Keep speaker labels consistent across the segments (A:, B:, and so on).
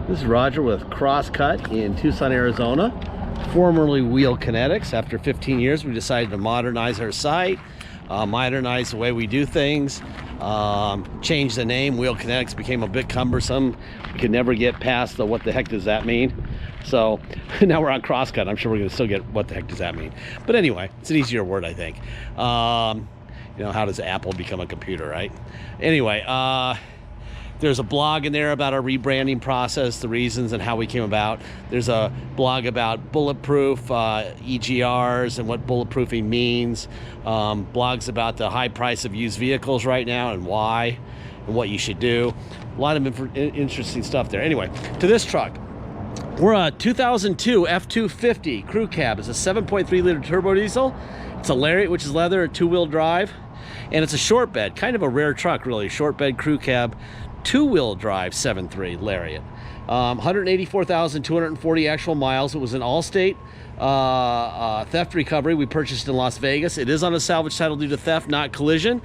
A: This is Roger with Crosscut in Tucson, Arizona, formerly Wheel Kinetics. After 15 years, we decided to modernize our site, modernize the way we do things, change the name. Wheel Kinetics became a bit cumbersome. We could never get past the what the heck does that mean? So now we're on Crosscut. I'm sure we're going to still get what the heck does that mean? But anyway, it's an easier word, I think. You know, how does Apple become a computer, right? Anyway, there's a blog in there about our rebranding process, the reasons and how we came about. There's a blog about bulletproof EGRs and what bulletproofing means. Blogs about the high price of used vehicles right now and why and what you should do. A lot of interesting stuff there. Anyway, to this truck. We're a 2002 F250 crew cab. It's a 7.3 liter turbo diesel. It's a Lariat, which is leather and two-wheel drive. And it's a short bed, kind of a rare truck really. Short bed crew cab, two-wheel drive 7.3 Lariat. 184,240 actual miles. It was an Allstate theft recovery. We purchased in Las Vegas. It is on a salvage title due to theft, not collision.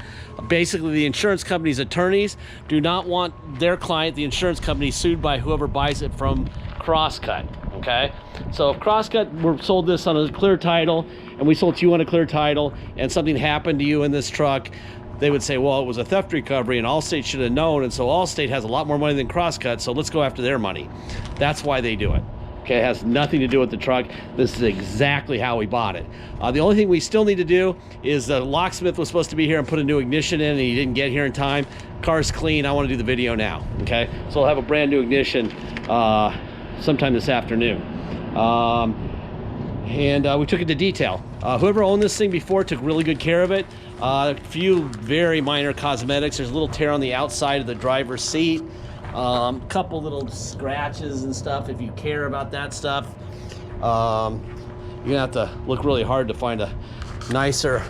A: Basically, the insurance company's attorneys do not want their client, the insurance company, sued by whoever buys it from Crosscut. Okay, so if Crosscut were sold this on a clear title and we sold to you on a clear title and something happened to you in this truck, they would say, well, it was a theft recovery and Allstate should have known, and so Allstate has a lot more money than Crosscut, so let's go after their money. That's why they do it. Okay, it has nothing to do with the truck. This is exactly how we bought it. The only thing we still need to do is the locksmith was supposed to be here and put a new ignition in, and he didn't get here in time. Car's clean. I want to do the video now. Okay, so we'll have a brand new ignition sometime this afternoon. We took it to detail. Whoever owned this thing before took really good care of it. A few very minor cosmetics. There's a little tear on the outside of the driver's seat. Couple little scratches and stuff. If you care about that stuff, you're gonna have to look really hard to find a nicer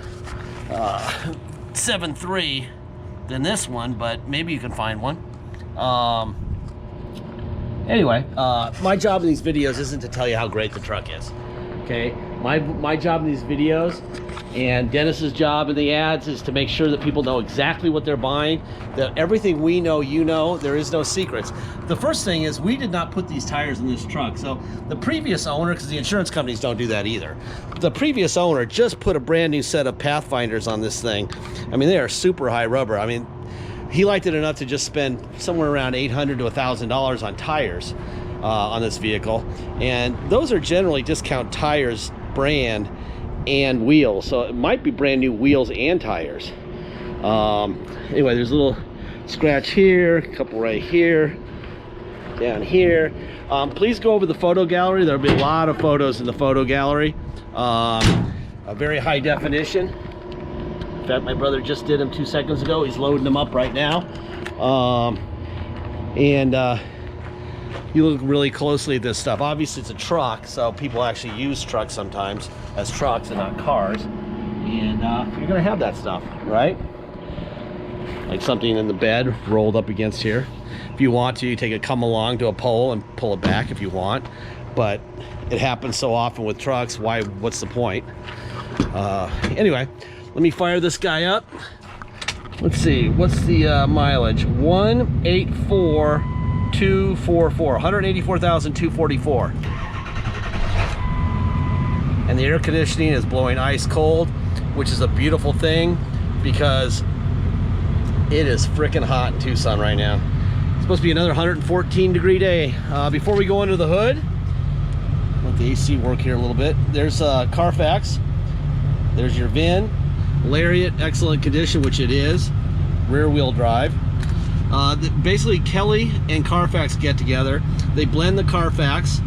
A: 7.3 than this one, but maybe you can find one. Anyway, my job in these videos isn't to tell you how great the truck is. Okay, my job in these videos and Dennis's job in the ads is to make sure that people know exactly what they're buying, that everything we know, you know, there is no secrets. The first thing is we did not put these tires in this truck. So the previous owner, because the insurance companies don't do that either, the previous owner just put a brand new set of Pathfinders on this thing. I mean, they are super high rubber. I mean, he liked it enough to just spend somewhere around $800 to $1,000 on tires on this vehicle. And those are generally discount tires, brand and wheels. So it might be brand new wheels and tires. Anyway, there's a little scratch here, a couple right here, down here. Please go over the photo gallery. There'll be a lot of photos in the photo gallery. A very high definition. In fact, my brother just did them 2 seconds ago. He's loading them up right now. You look really closely at this stuff. Obviously, it's a truck, so people actually use trucks sometimes as trucks and not cars. And you're gonna have that stuff, right? Like something in the bed rolled up against here. If you want to, you take a come along to a pole and pull it back if you want. But it happens so often with trucks, what's the point? Anyway, let me fire this guy up. Let's see, what's the mileage? 184,244, 184,244. And the air conditioning is blowing ice cold, which is a beautiful thing because it is freaking hot in Tucson right now. It's supposed to be another 114 degree day. Before we go under the hood, let the AC work here a little bit. There's Carfax. There's your VIN. Lariat, excellent condition, which it is. Rear wheel drive. Basically, Kelly and Carfax get together. They blend the Carfax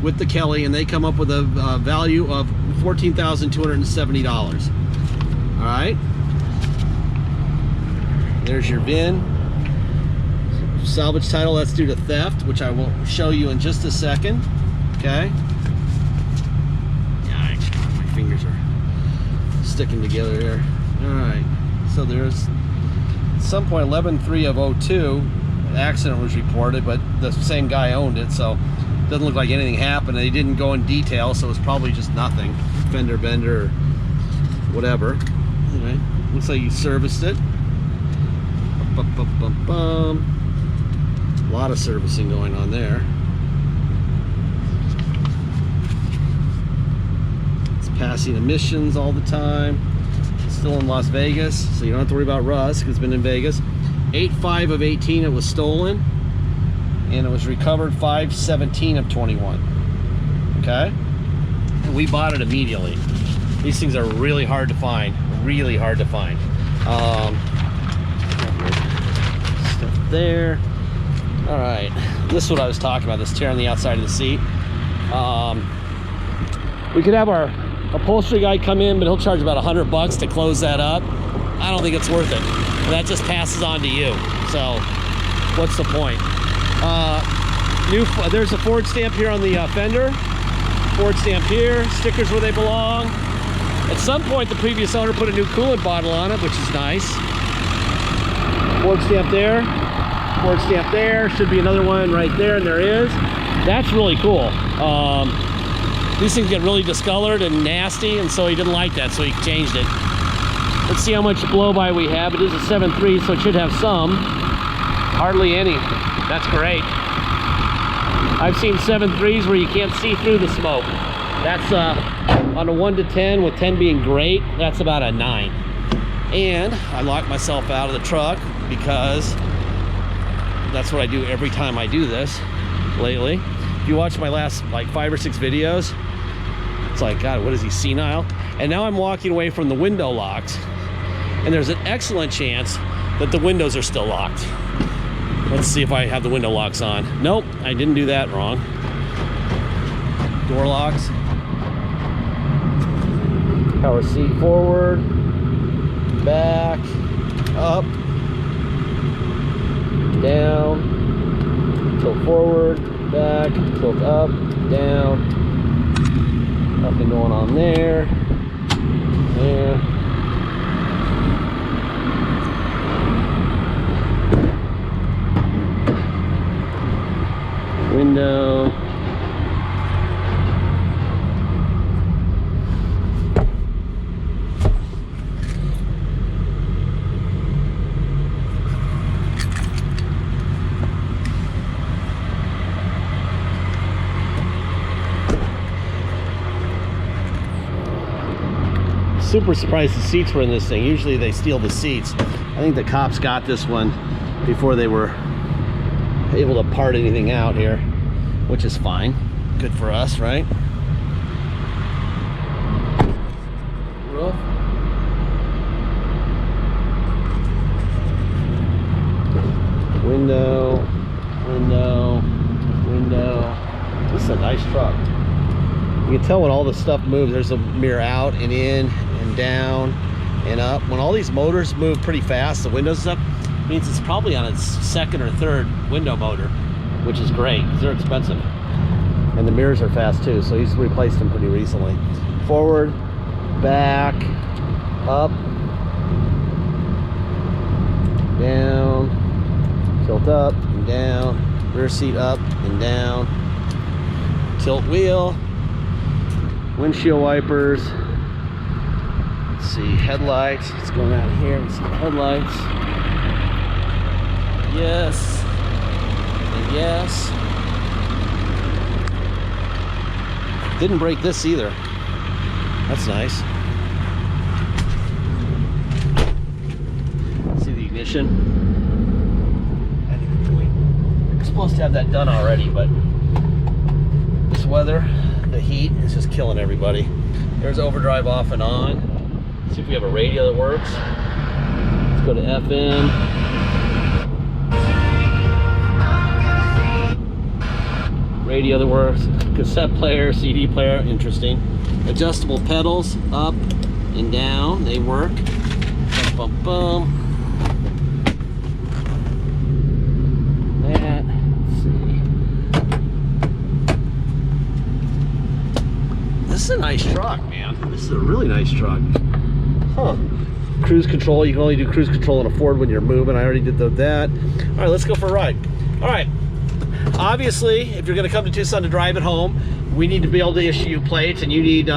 A: with the Kelly, and they come up with a value of $14,270. All right. There's your VIN. Salvage title, that's due to theft, which I will show you in just a second. Okay. Yikes, my fingers are sticking together here. All right. So there's at some point 11/3 of 02, an accident was reported, but the same guy owned it, so it doesn't look like anything happened. They didn't go in detail, so it's probably just nothing, fender bender or whatever. Anyway, looks like you serviced it. A lot of servicing going on there. passing emissions all the time. Still in Las Vegas, so you don't have to worry about rust because it's been in Vegas. 8/5 of 18 it was stolen, and it was recovered 5/17 of 21. Okay, and we bought it immediately. These things are really hard to find, really hard to find. Stuff there. All right, this is what I was talking about, this tear on the outside of the seat. We could have our upholstery guy come in, but he'll charge about $100 to close that up. I don't think it's worth it. That just passes on to you. So what's the point? There's a Ford stamp here on the fender. Ford stamp here, stickers where they belong. At some point, the previous owner put a new coolant bottle on it, which is nice. Ford stamp there, Ford stamp there. Should be another one right there, and there is. That's really cool. These things get really discolored and nasty, and so he didn't like that, so he changed it. Let's see how much blow-by we have. It is a 7.3, so it should have some. Hardly any. That's great. I've seen 7.3s where you can't see through the smoke. That's on a 1 to 10, with 10 being great, that's about a 9. And I locked myself out of the truck because that's what I do every time I do this lately. If you watch my last like 5 or 6 videos, it's like, God, what is he, senile? And now I'm walking away from the window locks, and there's an excellent chance that the windows are still locked. Let's see if I have the window locks on. Nope, I didn't do that wrong. Door locks. Power seat forward, back, up, down, tilt forward, back, tilt up, down. Nothing going on there. There. Window. Super surprised the seats were in this thing. Usually they steal the seats. I think the cops got this one before they were able to part anything out here, which is fine. Good for us, right? Roof. Window, window, window. This is a nice truck. You can tell when all the stuff moves. There's a mirror out and in and down and up. When all these motors move pretty fast, the windows up, means it's probably on its 2nd or 3rd window motor, which is great because they're expensive. And the mirrors are fast too, so he's replaced them pretty recently. Forward, back, up, down, tilt up and down, rear seat up and down, tilt wheel, windshield wipers. Let's see, headlights. Let's go down here and see the headlights. Yes, and yes. Didn't break this either. That's nice. See the ignition. I think we're supposed to have that done already, but this weather, the heat is just killing everybody. There's overdrive off and on. See if we have a radio that works. Let's go to FM. Radio that works. Cassette player, CD player, interesting. Adjustable pedals, up and down, they work. Bum, bum, bum. That, let's see. This is a nice truck, man. This is a really nice truck. Huh. Cruise control, you can only do cruise control in a Ford when you're moving. I already did that. All right, let's go for a ride. All right. Obviously, if you're going to come to Tucson to drive it home, we need to be able to issue you plates, and you need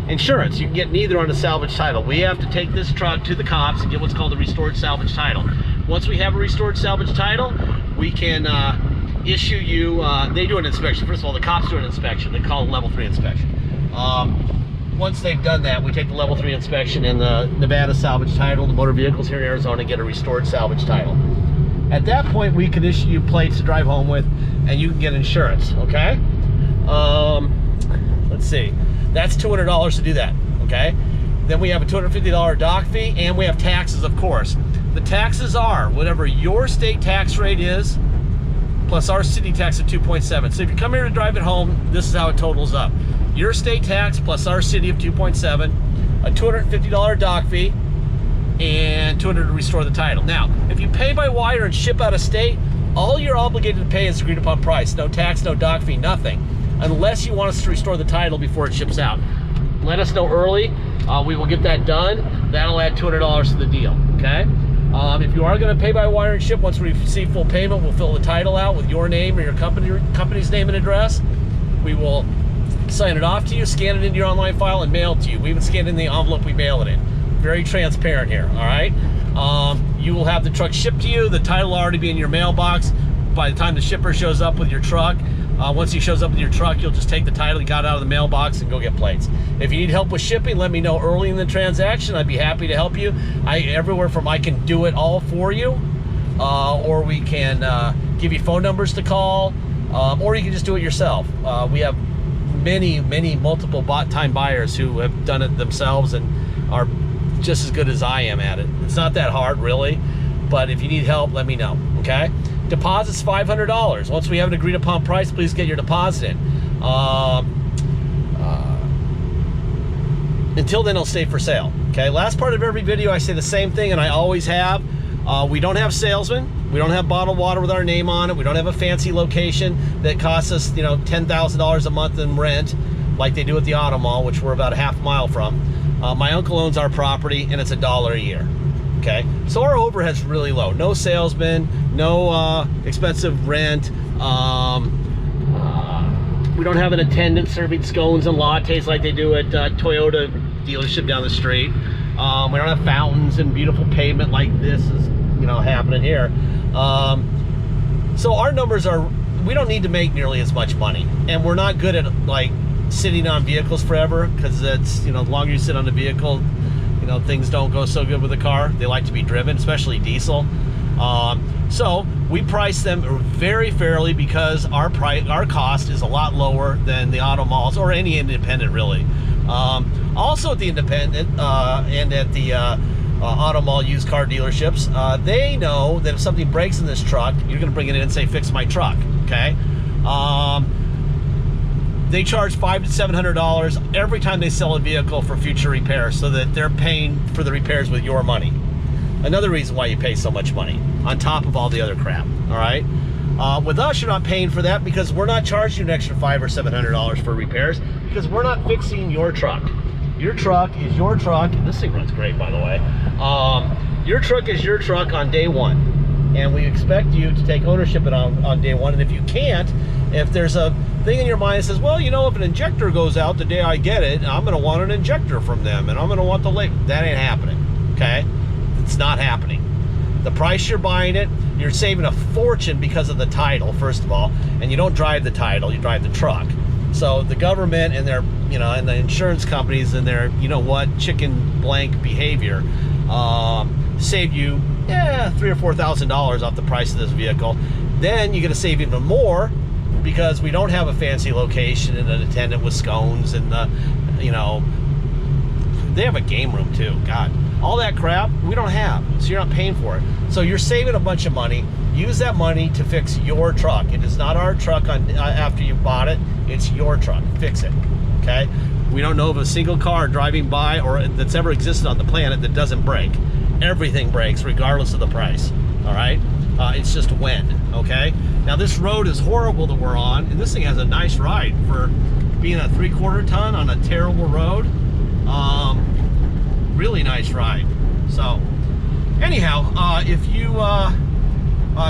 A: insurance. You can get neither on a salvage title. We have to take this truck to the cops and get what's called a restored salvage title. Once we have a restored salvage title, we can issue you, they do an inspection. First of all, the cops do an inspection. They call it a level 3 inspection. once they've done that, we take the level 3 inspection in the Nevada salvage title, the motor vehicles here in Arizona get a restored salvage title. At that point, we can issue you plates to drive home with, and you can get insurance, okay? Let's see, that's $200 to do that, okay? Then we have a $250 dock fee, and we have taxes, of course. The taxes are whatever your state tax rate is, plus our city tax of 2.7. So if you come here to drive it home, this is how it totals up. Your state tax plus our city of 2.7, a $250 dock fee, and $200 to restore the title. Now, if you pay by wire and ship out of state, all you're obligated to pay is agreed upon price. No tax, no dock fee, nothing. Unless you want us to restore the title before it ships out. Let us know early. We will get that done. That'll add $200 to the deal, okay? If you are going to pay by wire and ship, once we receive full payment, we'll fill the title out with your name or your company's name and address. We will sign it off to you, scan it into your online file, and mail it to you. We even scan it in the envelope we mail it in. Very transparent here, all right? You will have the truck shipped to you. The title will already be in your mailbox by the time the shipper shows up with your truck. Once he shows up with your truck, you'll just take the title you got out of the mailbox and go get plates. If you need help with shipping, let me know early in the transaction. I'd be happy to help you. Everywhere from I can do it all for you, or we can give you phone numbers to call, or you can just do it yourself. We have many multiple time buyers who have done it themselves and are just as good as I am at it. It's not that hard, really, but if you need help, let me know, okay? Deposit's $500. Once we have an agreed upon price, please get your deposit in. Until then, it'll stay for sale, okay? Last part of every video, I say the same thing, and I always have. We don't have salesmen. We don't have bottled water with our name on it. We don't have a fancy location that costs us, you know, $10,000 a month in rent, like they do at the auto mall, which we're about a half mile from. My uncle owns our property, and it's $1 a year. Okay, so our overhead's really low. No salesman, no expensive rent. We don't have an attendant serving scones and lattes like they do at Toyota dealership down the street. We don't have fountains and beautiful pavement like this is, you know, happening here. So our numbers are, we don't need to make nearly as much money, and we're not good at like sitting on vehicles forever, because it's, you know, the longer you sit on the vehicle, you know, things don't go so good with the car. They like to be driven, especially diesel. So we price them very fairly because our cost is a lot lower than the auto malls or any independent, really. Also at the independent and at the auto mall used car dealerships, they know that if something breaks in this truck, you're going to bring it in and say, fix my truck, okay? They charge $500 to $700 every time they sell a vehicle for future repairs, so that they're paying for the repairs with your money. Another reason why you pay so much money, on top of all the other crap, all right? With us, you're not paying for that because we're not charging you an extra $500 or $700 for repairs, because we're not fixing your truck. Your truck is your truck. This thing runs great, by the way. Your truck is your truck on day one, and we expect you to take ownership of it on day one. And if you can't, if there's a thing in your mind that says, well, you know, if an injector goes out the day I get it, I'm going to want an injector from them, and I'm going to want the label. That ain't happening, okay? It's not happening. The price you're buying it, you're saving a fortune because of the title, first of all, and you don't drive the title, you drive the truck. So the government and their, you know, and the insurance companies and their, you know what, chicken blank behavior save you, $3,000 or $4,000 off the price of this vehicle. Then you're going to save even more because we don't have a fancy location and an attendant with scones and you know, they have a game room too. God, all that crap we don't have, so you're not paying for it. So you're saving a bunch of money. Use that money to fix your truck. It is not our truck after you bought it. It's your truck. Fix it, okay? We don't know of a single car driving by or that's ever existed on the planet that doesn't break. Everything breaks regardless of the price, all right? It's just when, okay? Now this road is horrible that we're on, and this thing has a nice ride for being a 3/4 ton on a terrible road. Really nice ride. So anyhow, if you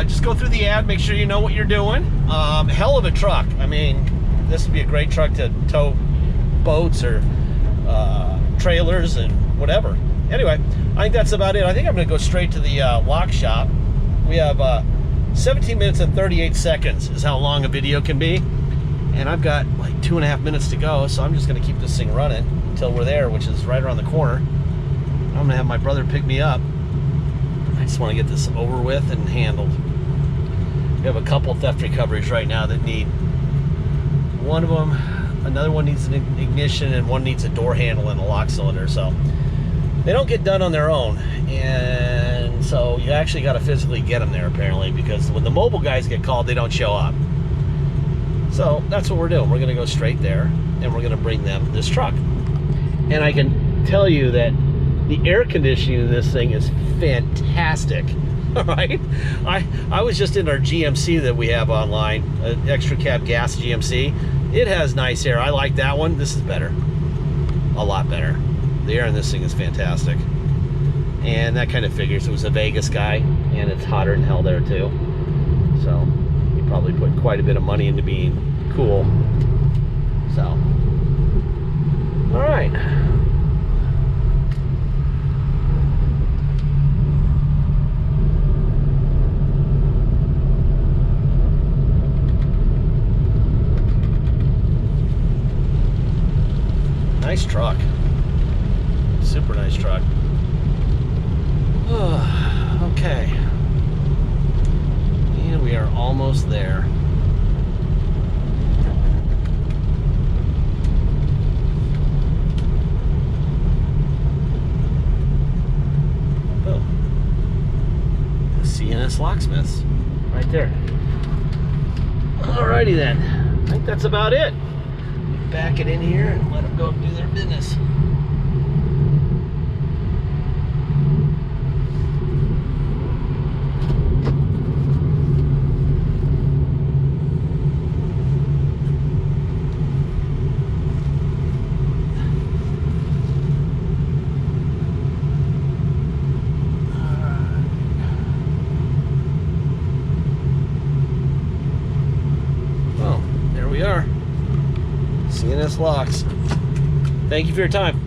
A: just go through the ad, make sure you know what you're doing. Hell of a truck. I mean, this would be a great truck to tow boats or trailers and whatever. Anyway, I think that's about it. I think I'm going to go straight to the lock shop. We have 17 minutes and 38 seconds is how long a video can be. And I've got like 2.5 minutes to go, so I'm just going to keep this thing running. until we're there, which is right around the corner. I'm gonna have my brother pick me up. I just want to get this over with and handled. We have a couple theft recoveries right now that need, one of them, another one needs an ignition, and one needs a door handle and a lock cylinder. So they don't get done on their own, and so you actually got to physically get them there, apparently, because when the mobile guys get called, they don't show up. So that's what we're doing. We're going to go straight there, and we're going to bring them this truck. And I can tell you that the air conditioning in this thing is fantastic. All right, I was just in our GMC that we have online, extra cab gas GMC. It has nice air. I like that one. This is better, a lot better. The air in this thing is fantastic, and that kind of figures. It was a Vegas guy, and it's hotter than hell there too. So he probably put quite a bit of money into being cool. So, all right. Nice truck. Super nice truck. Okay. And we are almost there. Boom. The CNS locksmiths. Right there. Alrighty then. I think that's about it. Back it in here and let them go do their business. Well, there we are. CNS locks. Thank you for your time.